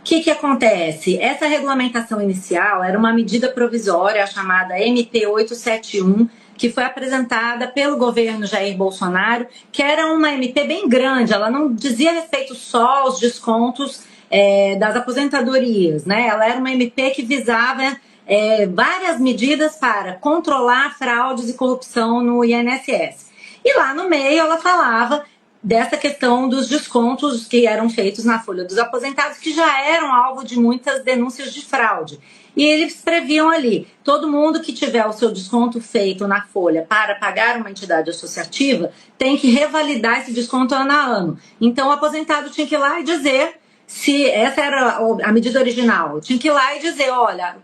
que acontece? Essa regulamentação inicial era uma medida provisória chamada MP 871, que foi apresentada pelo governo Jair Bolsonaro, que era uma MP bem grande, ela não dizia respeito só aos descontos das aposentadorias, né? Ela era uma MP que visava várias medidas para controlar fraudes e corrupção no INSS. E lá no meio ela falava dessa questão dos descontos que eram feitos na folha dos aposentados, que já eram alvo de muitas denúncias de fraude. E eles previam ali, todo mundo que tiver o seu desconto feito na folha para pagar uma entidade associativa tem que revalidar esse desconto ano a ano. Então o aposentado tinha que ir lá e dizer se essa era a medida original. Tinha que ir lá e dizer, olha,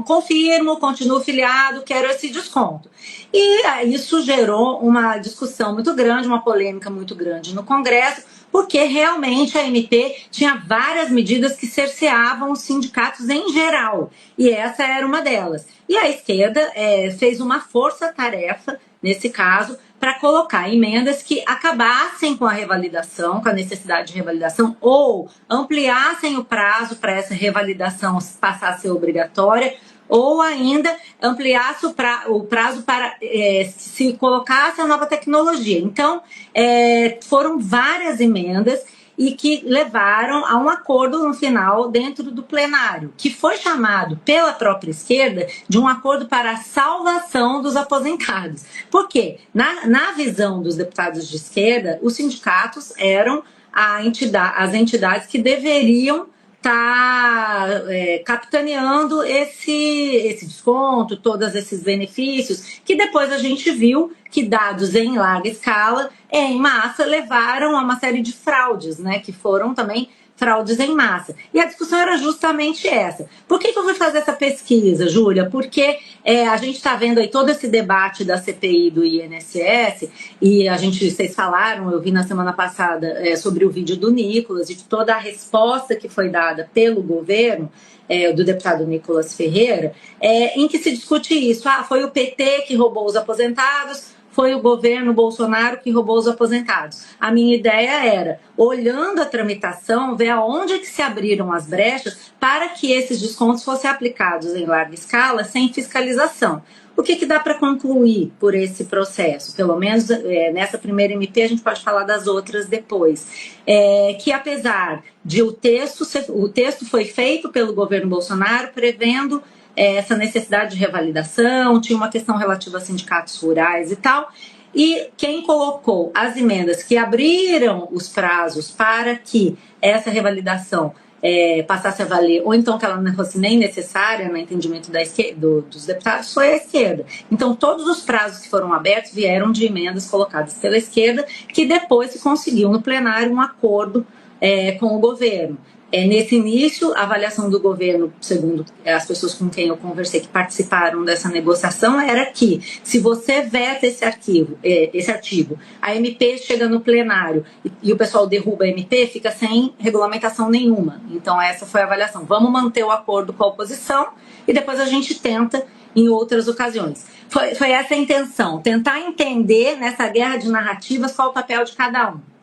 confirmo, continuo filiado, quero esse desconto. E isso gerou uma discussão muito grande, uma polêmica muito grande no Congresso, porque realmente a MP tinha várias medidas que cerceavam os sindicatos em geral, e essa era uma delas. E a esquerda fez uma força-tarefa, nesse caso, para colocar emendas que acabassem com a revalidação, com a necessidade de revalidação, ou ampliassem o prazo para essa revalidação passar a ser obrigatória, ou ainda ampliasse o prazo para se colocasse a nova tecnologia. Então, foram várias emendas e que levaram a um acordo no final dentro do plenário, que foi chamado pela própria esquerda de um acordo para a salvação dos aposentados. Por quê? Na visão dos deputados de esquerda, os sindicatos eram as entidades que deveriam estar capitaneando esse desconto, todos esses benefícios, que depois a gente viu que dados em larga escala, em massa, levaram a uma série de fraudes, né, que foram também fraudes em massa. E a discussão era justamente essa. Por que eu fui fazer essa pesquisa, Júlia? Porque a gente está vendo aí todo esse debate da CPI do INSS, e vocês falaram, eu vi na semana passada, sobre o vídeo do Nicolas, e de toda a resposta que foi dada pelo governo, do deputado Nicolas Ferreira, em que se discute isso. Foi o PT que roubou os aposentados, foi o governo Bolsonaro que roubou os aposentados. A minha ideia era, olhando a tramitação, ver aonde que se abriram as brechas para que esses descontos fossem aplicados em larga escala, sem fiscalização. O que dá para concluir por esse processo? Pelo menos nessa primeira MP, a gente pode falar das outras depois. Que apesar de o texto foi feito pelo governo Bolsonaro, prevendo essa necessidade de revalidação, tinha uma questão relativa a sindicatos rurais e tal, e quem colocou as emendas que abriram os prazos para que essa revalidação passasse a valer, ou então que ela não fosse nem necessária no entendimento dos deputados, foi a esquerda. Então todos os prazos que foram abertos vieram de emendas colocadas pela esquerda, que depois se conseguiu no plenário um acordo com o governo. Nesse início, a avaliação do governo, segundo as pessoas com quem eu conversei que participaram dessa negociação, era que se você veta esse artigo, a MP chega no plenário e o pessoal derruba a MP, fica sem regulamentação nenhuma. Então essa foi a avaliação. Vamos manter o acordo com a oposição e depois a gente tenta em outras ocasiões. Foi essa a intenção, tentar entender nessa guerra de narrativas qual o papel de cada um.